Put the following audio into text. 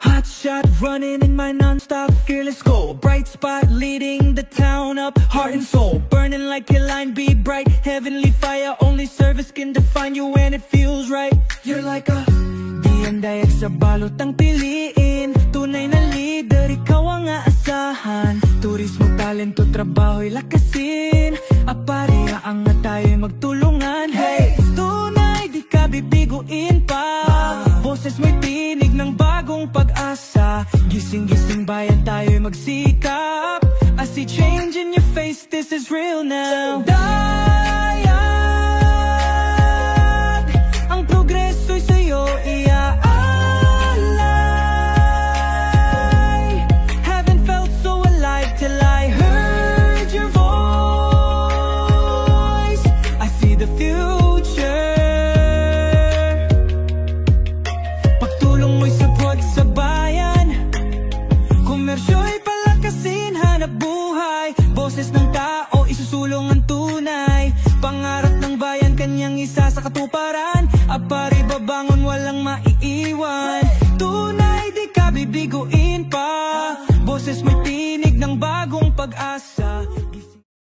Hot shot running in my non-stop fearless goal. Bright spot leading the town up, heart and soul. Burning like a line, be bright, heavenly fire. Only service can define you when it feels right. You're like a diyandayak sa balot ang piliin. Tunay na leader, ikaw ang aasahan. Turismo, talento, trabaho'y lakasin. Apareha ang nga tayo'y magtulungan. Hey, tunay, di ka bibiguin pa. Boses mo'y tinig ng bagong pag-asa. Gising-gising bayan tayo'y magsikap. I see change in your face, this is real now. Dayag, ang progreso'y sa'yo iaalay. Haven't felt so alive till I heard your voice. I see the future. Pagtulong mo'y sagot sa bayan. Komersyo'y palakasin, hanap buhay. Boses ng tao, isusulong ang tunay. Pangarap ng bayan, kanyang isa sa katuparan. Apari babangon, walang maiiwan. Tunay, di ka bibiguin pa. Boses mo'y tinig ng bagong pag-asa.